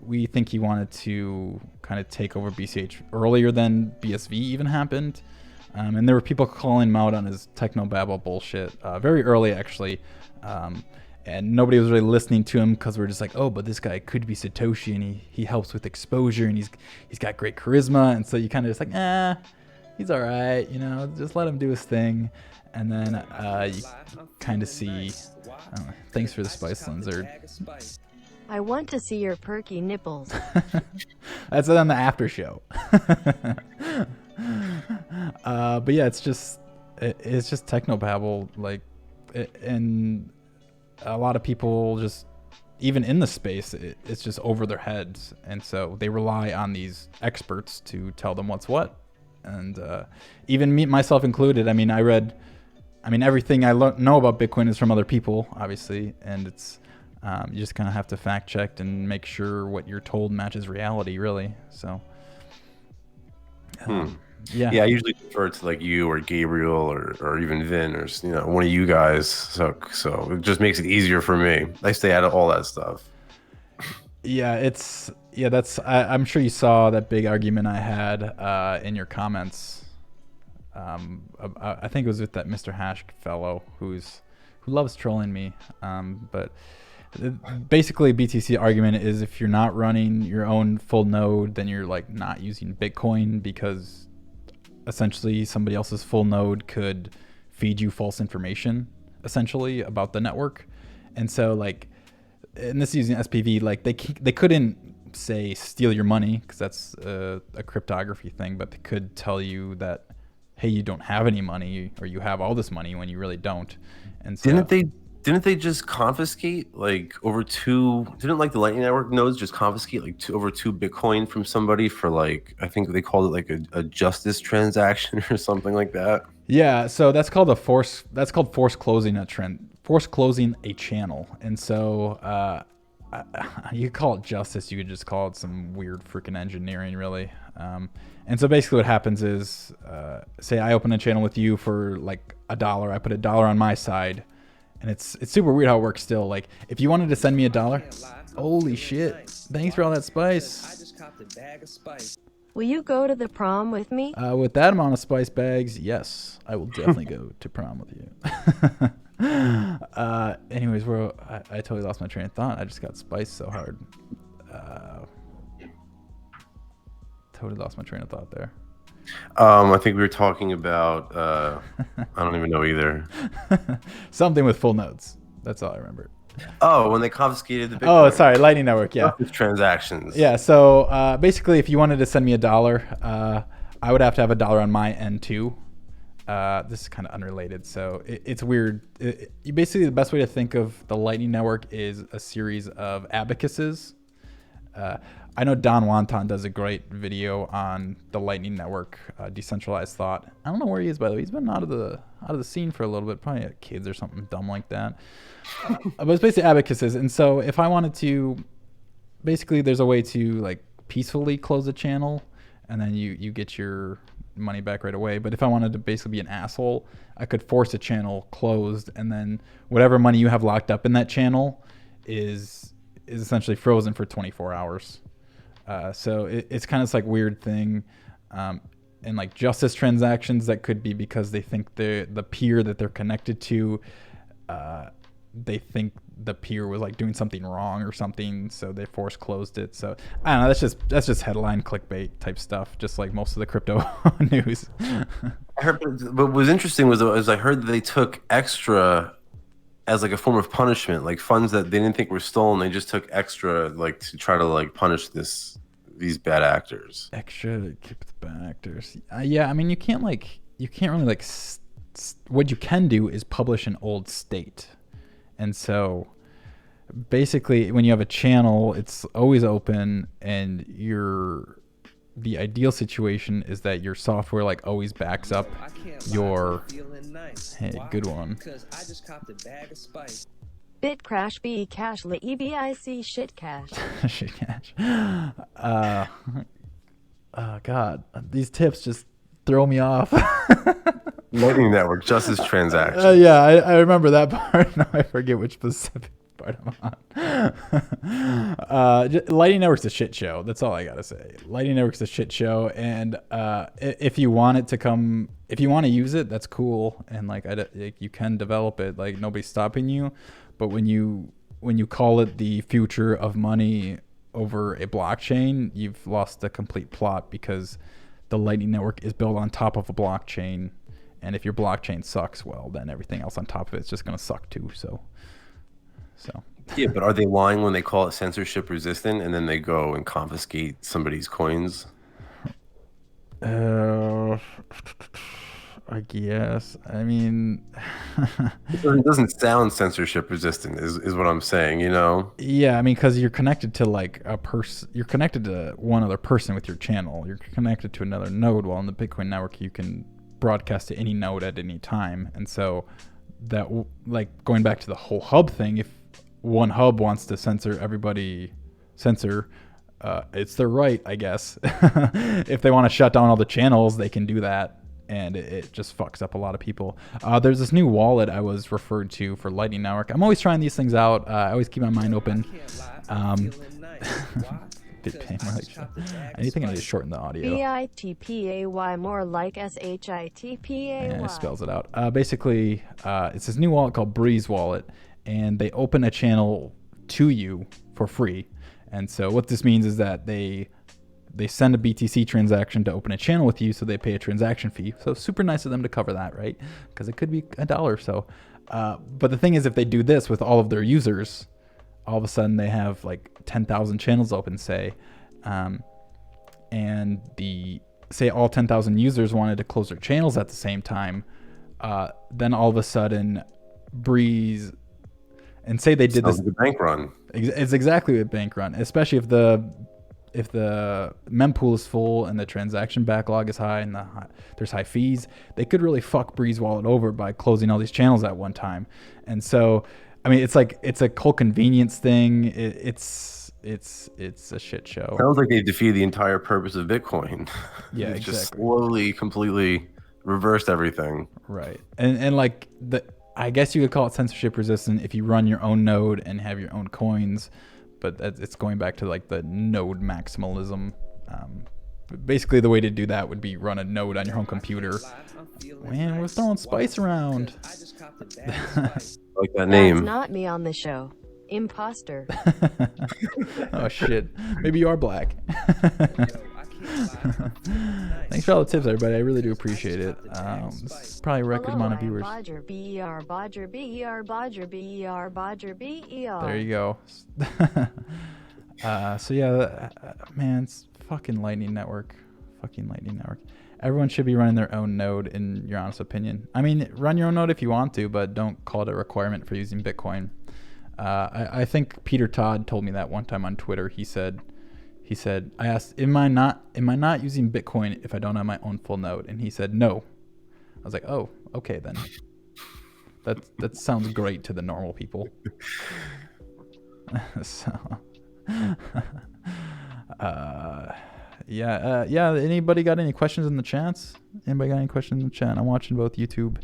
We think he wanted to kind of take over BCH earlier than BSV even happened. And there were people calling him out on his technobabble bullshit very early, actually. And nobody was really listening to him because we're just like, oh, but this guy could be Satoshi, and he helps with exposure, and he's got great charisma. And so you kind of just like, he's all right, just let him do his thing. And then you kind of see, thanks for the spice, Linzard. I want to see your perky nipples. That's on the after show. But yeah, it's just technobabble, like, and a lot of people just, even in the space, it's just over their heads, and so they rely on these experts to tell them what's what. And even myself included, everything I know about Bitcoin is from other people, obviously, and it's you just kind of have to fact check and make sure what you're told matches reality, really. So yeah, I usually defer to like you or Gabriel or even Vin or one of you guys. So it just makes it easier for me. I stay out of all that stuff. I'm sure you saw that big argument I had in your comments. I think it was with that Mr. Hash fellow who loves trolling me. But basically, BTC argument is if you're not running your own full node, then you're like not using Bitcoin, because essentially somebody else's full node could feed you false information essentially about the network. And so like, and this is using SPV, like they couldn't say steal your money, because that's a cryptography thing, but they could tell you that, hey, you don't have any money, or you have all this money when you really don't. And so didn't they just confiscate like didn't like the Lightning Network nodes just confiscate like over 2 Bitcoin from somebody for like, I think they called it like a justice transaction or something like that? Yeah, so that's called force closing a channel. And so you could call it justice, you could just call it some weird freaking engineering, really. And so basically what happens is, say I open a channel with you for like $1, I put $1 on my side, and it's super weird how it works still. Like, if you wanted to send me $1, holy shit, thanks for all that spice. I just copped a bag of spice. Will you go to the prom with me? With that amount of spice bags, yes, I will definitely go to prom with you. Anyways, I totally lost my train of thought. I just got spiced so hard. Totally lost my train of thought there. I think we were talking about, I don't even know either. Something with full nodes. That's all I remember. Oh, when they confiscated the Bitcoin. Oh, sorry, Lightning Network, yeah. Transactions. Yeah, so basically if you wanted to send me $1, I would have to have $1 on my end too. This is kind of unrelated, so it's weird. Basically, the best way to think of the Lightning Network is a series of abacuses. I know Don Wanton does a great video on the Lightning Network, decentralized thought. I don't know where he is, by the way. He's been out of the scene for a little bit, probably had kids or something dumb like that. But it's basically abacuses, and so if I wanted to, basically, there's a way to like peacefully close a channel, and then you get your money back right away. But if I wanted to basically be an asshole, I could force a channel closed, and then whatever money you have locked up in that channel is essentially frozen for 24 hours. So it's kind of this like weird thing. And like justice transactions, that could be because they think the peer that they're connected to, they think the peer was like doing something wrong or something, so they force closed it. So I don't know, that's just headline clickbait type stuff, just like most of the crypto news. I heard, but what was interesting was I heard that they took extra as like a form of punishment, like funds that they didn't think were stolen. They just took extra, like to try to like punish these bad actors. Extra to keep the bad actors. Yeah, I mean, you can't really like. What you can do is publish an old state, and so basically, when you have a channel, it's always open, and the ideal situation is that your software like always backs up your. Hey, good one. I just copped a bag of spice. Bit crash B cash la EBIC shit cash. Shit cash. God, these tips just throw me off. Lightning Network, justice transaction. Yeah, I remember that part. Now I forget which specific part I'm on. Lightning Network's a shit show. That's all I gotta say. Lightning Network's a shit show, and if you want to use it, that's cool, and like you can develop it. Like nobody's stopping you. But when you call it the future of money over a blockchain, you've lost the complete plot, because the Lightning Network is built on top of a blockchain, and if your blockchain sucks, well, then everything else on top of it is just gonna suck too. So. Yeah, but are they lying when they call it censorship resistant and then they go and confiscate somebody's coins? I guess. I mean, it doesn't sound censorship resistant, is what I'm saying, you know? Yeah, I mean, because you're connected to like a person, you're connected to one other person with your channel. You're connected to another node. While in the Bitcoin network, you can broadcast to any node at any time. And so that, like, going back to the whole hub thing, if one hub wants to censor, it's their right, I guess. If they want to shut down all the channels, they can do that. And it just fucks up a lot of people. There's this new wallet I was referred to for Lightning Network. I'm always trying these things out. I always keep my mind open. Anything I need to shorten the audio. BITPAY, more like SHITPAY. Yeah, it spells it out. Basically, it's this new wallet called Breeze Wallet, and they open a channel to you for free. And so what this means is that they send a BTC transaction to open a channel with you, so they pay a transaction fee. So super nice of them to cover that, right? Because it could be $1 or so. But the thing is, if they do this with all of their users, all of a sudden they have like 10,000 channels open, say, and say all 10,000 users wanted to close their channels at the same time, then all of a sudden Breeze, and say they did this. Like a bank run. It's exactly a bank run, especially if the mempool is full and the transaction backlog is high and there's high fees. They could really fuck Breeze Wallet over by closing all these channels at one time. And so, I mean, it's a whole convenience thing. It's a shit show. Sounds like they defeated the entire purpose of Bitcoin. Yeah, exactly. Just slowly, completely reversed everything. Right. And like I guess you could call it censorship resistant if you run your own node and have your own coins, but it's going back to like the node maximalism. Basically, the way to do that would be run a node on your home computer. Man, we're throwing spice around. Like that name. That's not me on the show. Imposter. Oh shit. Maybe you are black. Thanks for all the tips, everybody. I really do appreciate it. This is probably a record amount of viewers. Bodger, BER, Bodger, BER, Bodger, BER, Bodger, BER. There you go. So yeah, man, it's fucking Lightning Network. Fucking Lightning Network. Everyone should be running their own node, in your honest opinion. I mean, run your own node if you want to, but don't call it a requirement for using Bitcoin. I think Peter Todd told me that one time on Twitter. He said, I asked, am I not using Bitcoin if I don't have my own full node? And he said, no. I was like, oh, okay then. That sounds great to the normal people. So, yeah. Anybody got any questions in the chats? Anybody got any questions in the chat? I'm watching both YouTube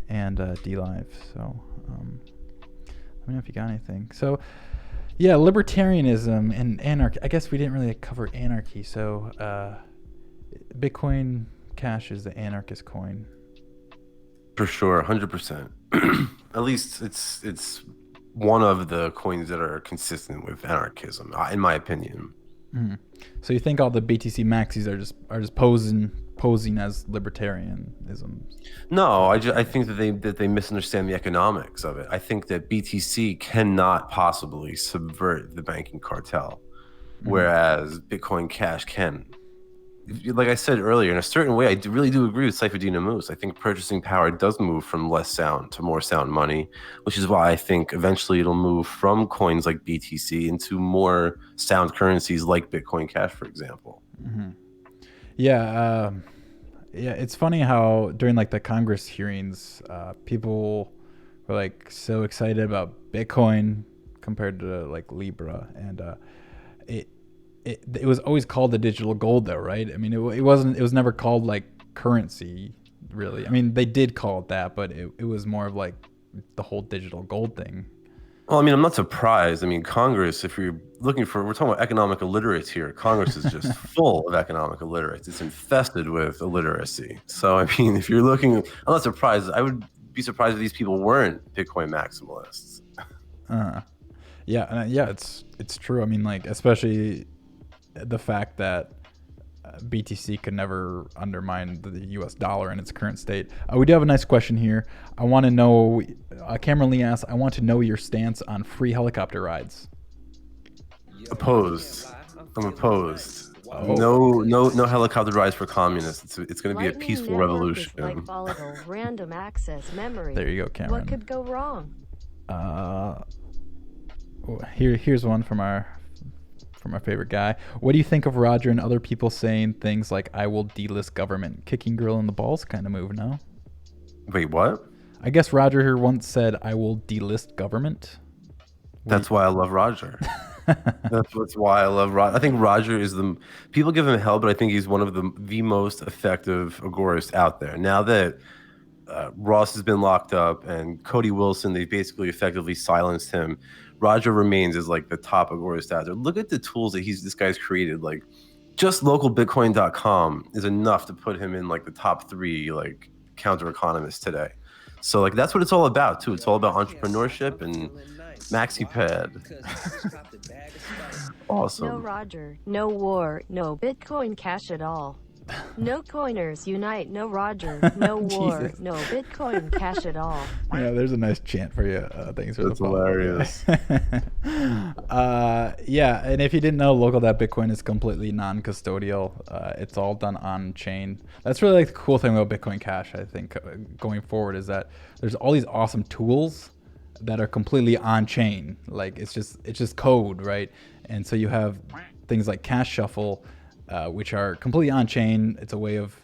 and DLive. So, let me know if you got anything. So, Yeah, libertarianism and anarchy. I guess we didn't really cover anarchy. So Bitcoin Cash is the anarchist coin. For sure, 100%. At least it's one of the coins that are consistent with anarchism, in my opinion. Mm. So you think all the BTC maxis are just posing as libertarianism? No, I think that they misunderstand the economics of it. I think that BTC cannot possibly subvert the banking cartel, whereas Bitcoin Cash can. Like I said earlier, in a certain way, I really do agree with Saifedean Ammous. I think purchasing power does move from less sound to more sound money, which is why I think eventually it'll move from coins like BTC into more sound currencies like Bitcoin Cash, for example. Mm-hmm. Yeah, it's funny how during like the Congress hearings, people were like so excited about Bitcoin compared to like Libra, and it was always called the digital gold though, right? I mean, it was never called like currency, really. I mean, they did call it that, but it was more of like the whole digital gold thing. Well, I mean, I'm not surprised. I mean, Congress, if you're looking for, we're talking about economic illiterates here. Congress is just full of economic illiterates. It's infested with illiteracy. So, I mean, if you're looking, I'm not surprised. I would be surprised if these people weren't Bitcoin maximalists. Yeah, it's true. I mean, like, especially the fact that BTC could never undermine the US dollar in its current state. We do have a nice question here. I want to know, Cameron Lee asks, I want to know your stance on free helicopter rides. Opposed. I'm opposed. Oh. No helicopter rides for communists. It's going to be a peaceful revolution. Like volatile random access memory. There you go, Cameron. What could go wrong? Here's one from our favorite guy. What do you think of Roger and other people saying things like "I will delist government"? Kicking girl in the balls kind of move, no? Wait, what? I guess Roger here once said, "I will delist government." That's why I love Roger. That's why I love Roger. I think Roger is people give him hell, but I think he's one of the most effective agorists out there. Now that Ross has been locked up and Cody Wilson, they basically effectively silenced him. Roger remains as like the top agorist out there. Look at the tools that this guy's created. Like, just localbitcoin.com is enough to put him in like the top 3 like counter economists today. So like that's what it's all about too. It's all about entrepreneurship and MaxiPad. Awesome. No Roger, no war, no Bitcoin Cash at all. No coiners unite, no Roger, no war, Jesus. no Bitcoin Cash at all. Yeah, there's a nice chant for you. Thanks for That's the follow. hilarious. Yeah, and if you didn't know, local.bitcoin is completely non-custodial. It's all done on chain. That's really like the cool thing about Bitcoin Cash, I think, going forward, is that there's all these awesome tools that are completely on chain. Like it's just code, right? And so you have things like Cash Shuffle, which are completely on chain. It's a way of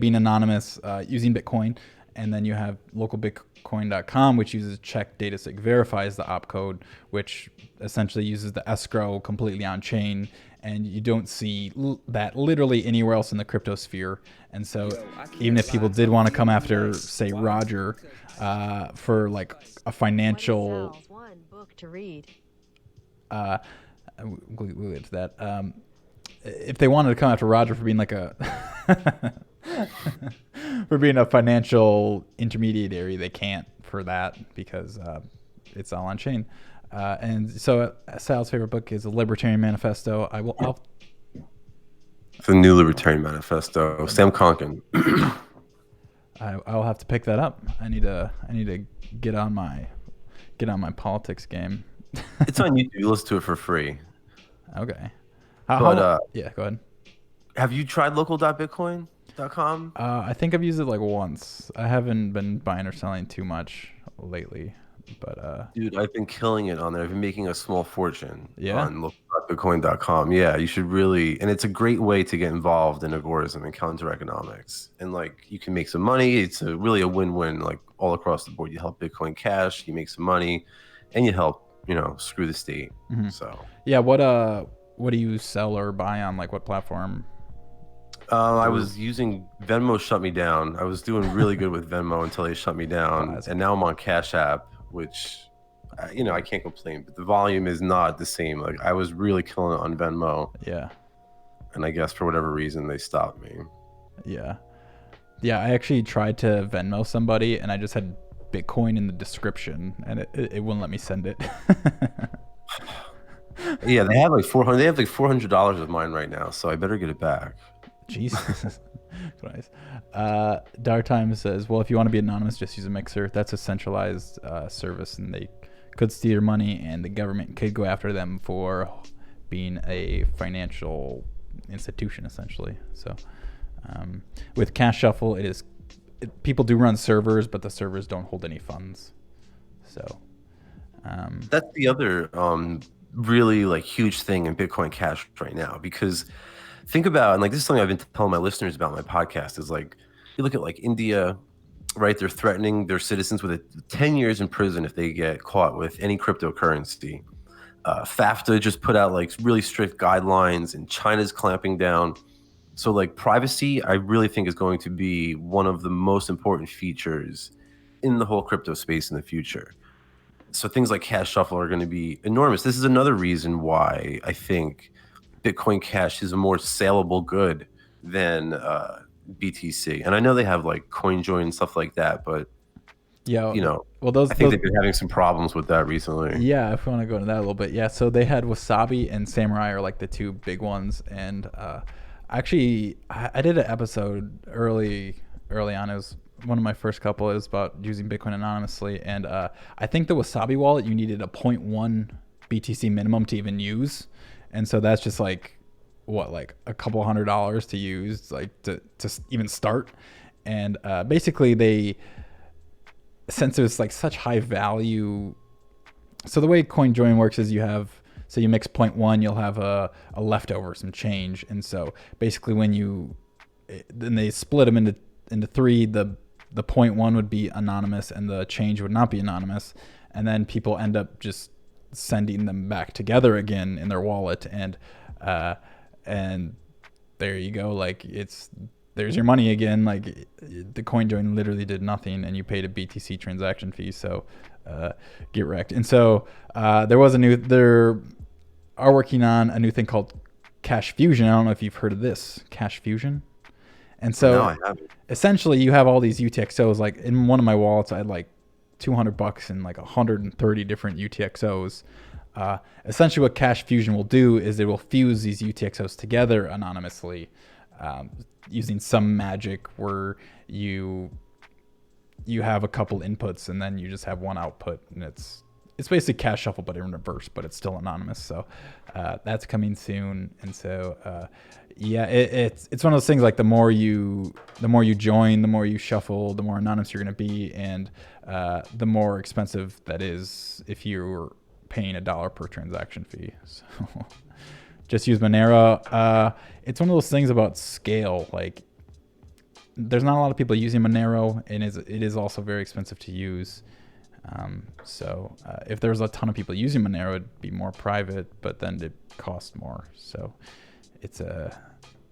being anonymous using Bitcoin. And then you have localbitcoin.com, which uses check datasig, verifies the opcode, which essentially uses the escrow completely on chain. And you don't see that literally anywhere else in the crypto sphere. And so even if people did want to come after, say, Roger, for like a financial... Sal's one book to read. We'll get to that. If they wanted to come after Roger for being like for being a financial intermediary, they can't for that because it's all on chain. And so Sal's favorite book is a Libertarian Manifesto. It's a new Libertarian Manifesto. Sam Konkin. I'll have to pick that up. I need to get on my politics game. It's on YouTube. You listen to it for free. Okay. Yeah, go ahead. Have you tried local.bitcoin.com? I think I've used it like once. I haven't been buying or selling too much lately, but Dude, I've been killing it on there. I've been making a small fortune on local.bitcoin.com. Yeah, you should really, and it's a great way to get involved in agorism and counter economics. And like you can make some money. It's really a win-win, like all across the board. You help Bitcoin Cash, you make some money, and you help, screw the state. Mm-hmm. So yeah, what do you sell or buy on, like what platform? I was using Venmo. Shut me down. I was doing really good with Venmo until they shut me down, and now I'm on Cash App, which I can't complain, but the volume is not the same. Like I was really killing it on Venmo, Yeah. and I guess for whatever reason they stopped me. Yeah. Yeah, I actually tried to Venmo somebody, and I just had Bitcoin in the description, and it wouldn't let me send it. Yeah, they have like 400. They have like $400 of mine right now, so I better get it back. Jesus. Nice. Dark Time says, well, if you want to be anonymous, just use a mixer. That's a centralized service, and they could steal your money, and the government could go after them for being a financial institution, essentially. So with Cash Shuffle, people do run servers, but the servers don't hold any funds. So that's the other really like huge thing in Bitcoin Cash right now, because think about, and like this is something I've been telling my listeners about my podcast, is like you look at like India, right? They're threatening their citizens with 10 years in prison if they get caught with any cryptocurrency. FAFTA just put out like really strict guidelines, and China's clamping down. So like privacy, I really think is going to be one of the most important features in the whole crypto space in the future. So things like Cash Shuffle are going to be enormous. This is another reason why I think Bitcoin Cash is a more saleable good than BTC. And I know they have like CoinJoin and stuff like that, but yeah, well, I think they've been having some problems with that recently. Yeah, if we want to go into that a little bit. Yeah, so they had Wasabi and Samurai are like the two big ones. And actually, I did an episode early on. It was one of my first couple. It was about using Bitcoin anonymously. And I think the Wasabi wallet, you needed a 0.1 BTC minimum to even use. And so that's just like, what, like a couple $100 to use, like to even start. And basically since it's like such high value, so the way CoinJoin works is you mix 0.1, you'll have a leftover, some change. And so basically then they split them into three. The 0.1 would be anonymous and the change would not be anonymous. And then people end up just sending them back together again in their wallet. And there you go. Like there's your money again. Like the CoinJoin literally did nothing, and you paid a BTC transaction fee. So get wrecked. And so there are working on a new thing called Cash Fusion. I don't know if you've heard of this, Cash Fusion. And so No, I haven't. Essentially you have all these UTXOs. Like in one of my wallets, I had like $200 and like 130 different UTXOs. Essentially what Cash Fusion will do is it will fuse these UTXOs together anonymously, using some magic where you have a couple inputs and then you just have one output, and it's basically Cash Shuffle but in reverse, but it's still anonymous. So that's coming soon. And so yeah, it's one of those things, like the more you join, the more you shuffle, the more anonymous you're going to be, and the more expensive that is if you're paying $1 per transaction fee. So just use Monero. It's one of those things about scale. Like there's not a lot of people using Monero, and it is also very expensive to use. So if there's a ton of people using Monero, it'd be more private, but then it costs more. So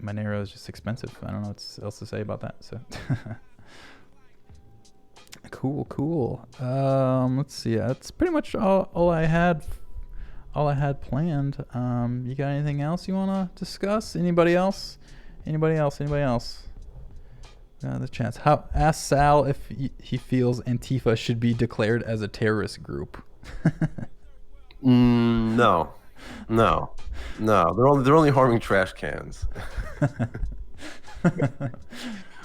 Monero is just expensive. I don't know what else to say about that. So cool. Let's see. That's pretty much all I had planned. You got anything else you want to discuss? Anybody else? The chance. Ask Sal if he feels Antifa should be declared as a terrorist group. No. They're only harming trash cans.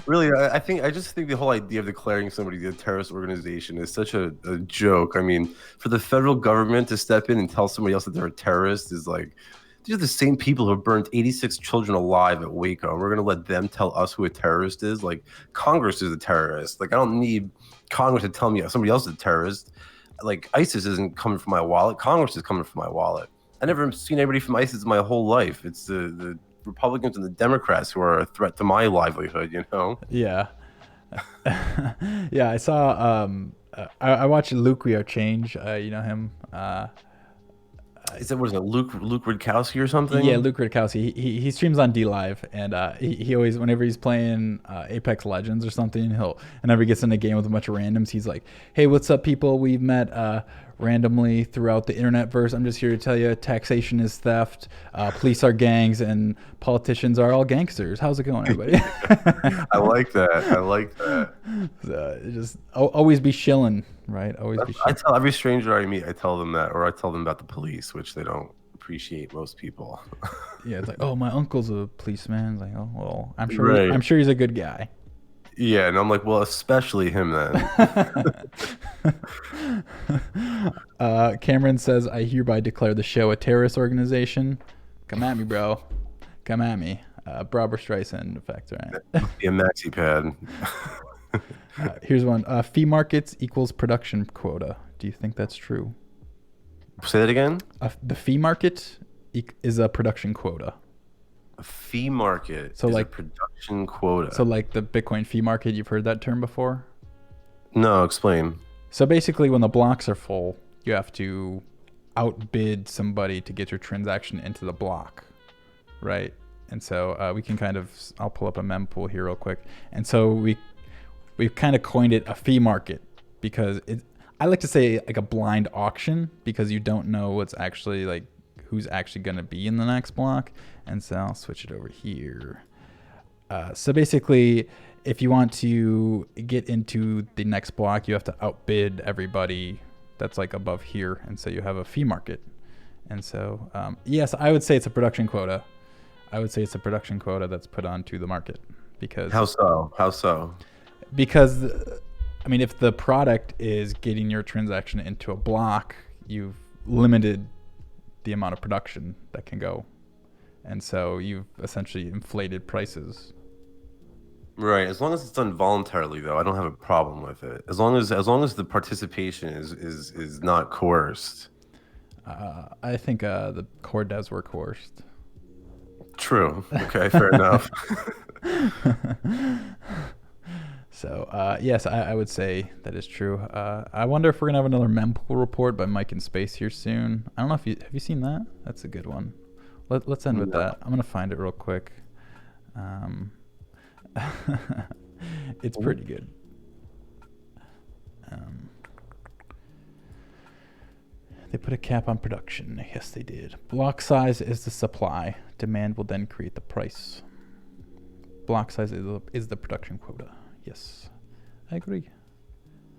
Really, I just think the whole idea of declaring somebody a terrorist organization is such a joke. I mean, for the federal government to step in and tell somebody else that they're a terrorist is like, these are the same people who burned 86 children alive at Waco. And we're going to let them tell us who a terrorist is? Like, Congress is a terrorist. Like, I don't need Congress to tell me somebody else is a terrorist. Like, ISIS isn't coming from my wallet. Congress is coming from my wallet. I never seen anybody from ISIS in my whole lilife. It's the Republicans and the Democrats who are a threat to my livelihood, you know? Yeah. Yeah, I saw, I watched Luke Rio Change. You know him? Is it Luke Rudkowski or something? Yeah, Luke Rudkowski. He streams on DLive, and he always, whenever he's playing Apex Legends or something, whenever he gets in a game with a bunch of randoms, he's like, "Hey, what's up, people? We've met randomly throughout the internet verse. I'm just here to tell you, taxation is theft, police are gangs, and politicians are all gangsters. How's it going, everybody? I like that. So, just always be shilling, right? Always be I shilling. tell every stranger I meet, I tell them that, or I tell them about the police, which they don't appreciate, most people. Yeah, it's like, oh, my uncle's a policeman. It's like, oh, well, I'm sure, Right. I'm sure he's a good guy. Yeah, and I'm like, well, especially him then. Cameron says, I hereby declare the show a terrorist organization. Come at me, bro. Come at me. Barbara Streisand effect, right? Be a maxi pad. Here's one. Fee markets equals production quota. Do you think that's true? Say that again. The fee market is a production quota. A fee market So is like a production quota. So like the Bitcoin fee market, you've heard that term before? No, explain. So basically when the blocks are full, you have to outbid somebody to get your transaction into the block, right? And so we can kind of, I'll pull up a mempool here real quick. And so we've kind of coined it a fee market because I like to say like a blind auction because you don't know what's actually like who's actually going to be in the next block. And so I'll switch it over here. So basically, if you want to get into the next block, you have to outbid everybody that's like above here. And so you have a fee market. And so, yes, I would say it's a production quota. I would say it's a production quota that's put onto the market because... How so? How so? Because, I mean, if the product is getting your transaction into a block, you've limited the amount of production that can go. And so you've essentially inflated prices. Right. As long as it's done voluntarily, though, I don't have a problem with it. As long as the participation is not coerced. I think the core devs were coerced. True. Okay, fair enough. So, yes, I would say that is true. I wonder if we're going to have another mempool report by Mike in Space here soon. I don't know if have you seen that? That's a good one. Let's end with that. I'm going to find it real quick. It's pretty good. They put a cap on production. Yes, they did. Block size is the supply. Demand will then create the price. Block size is the production quota. Yes, I agree.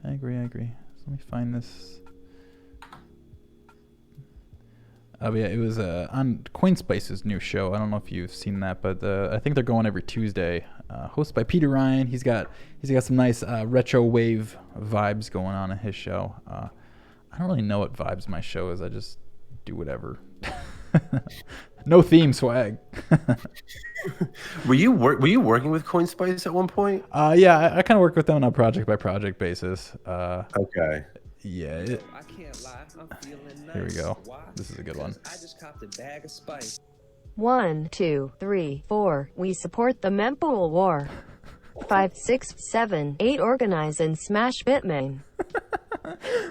I agree. So let me find this. Oh yeah, it was on CoinSpice's new show. I don't know if you've seen that, but I think they're going every Tuesday. Hosted by Peter Ryan. He's got some nice retro wave vibes going on in his show. I don't really know what vibes my show is. I just do whatever. No theme swag. Were you working with CoinSpice at one point? Yeah, I kind of work with them on a project by project basis. Okay. Yeah. I can't lie, I'm feeling nice. Here we go. Why? This is a good one. I just copped a bag of spice. 1, 2, 3, 4. We support the mempool war. 5, 6, 7, 8. Organize and smash Bitmain.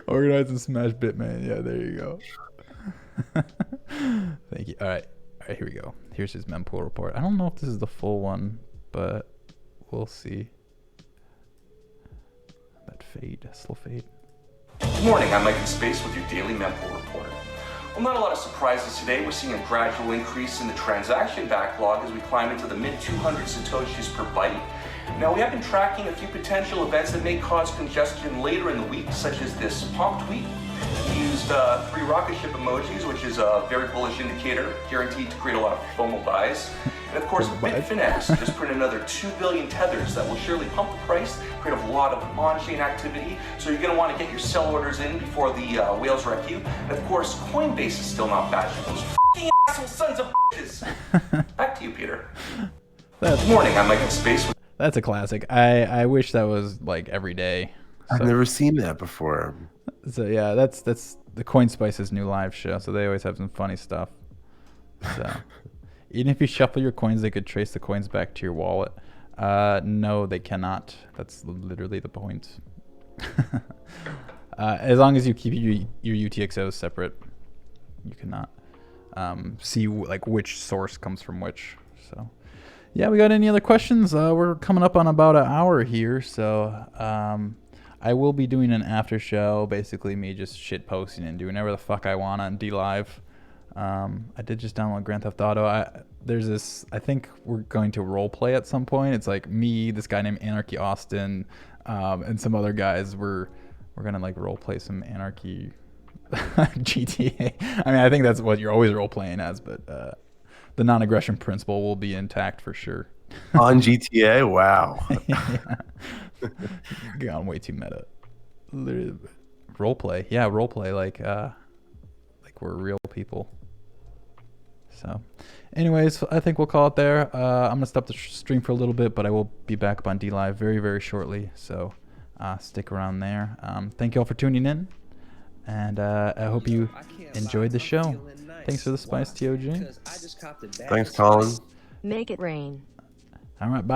Organize and smash Bitmain. Yeah, there you go. Thank you. All right, here we go. Here's his mempool report. I don't know if this is the full one, but we'll see. That fade, slow fade. Good morning, I'm Mike in Space with your daily mempool report. Well, not a lot of surprises today. We're seeing a gradual increase in the transaction backlog as we climb into the mid-200 satoshis per byte. Now, we have been tracking a few potential events that may cause congestion later in the week, such as this pomp tweet. We used 3 rocket ship emojis, which is a very bullish indicator, guaranteed to create a lot of FOMO buys. And of course, Bitfinex just printed another 2 billion tethers that will surely pump the price, create a lot of on-chain activity. So you're going to want to get your sell orders in before the whales wreck you. And of course, Coinbase is still not bashing those f***ing asshole sons of bitches. Back to you, Peter. Good morning, I'm Mike in Space. That's a classic. I wish that was like every day. I've never seen that before. So yeah, that's the CoinSpice's new live show. So they always have some funny stuff. So even if you shuffle your coins, they could trace the coins back to your wallet. No, they cannot. That's literally the point. As long as you keep your UTXOs separate, you cannot see like which source comes from which. So yeah, we got any other questions? We're coming up on about an hour here, so I will be doing an after show, basically me just shit posting and doing whatever the fuck I want on D Live. I did just download Grand Theft Auto. There's this, I think we're going to role play at some point. It's like me, this guy named Anarchy Austin, and some other guys. We're gonna like role play some Anarchy GTA. I mean, I think that's what you're always role playing as, but the non-aggression principle will be intact for sure. On GTA, wow. Gone way too meta. Role play, yeah, role play like we're real people. So, anyways, I think we'll call it there. I'm gonna stop the stream for a little bit, but I will be back up on D Live very, very shortly. So, stick around there. Thank you all for tuning in, and I hope you enjoyed the show. Thanks for the spice, TOG. Thanks, Collin. Make it rain. All right, bye.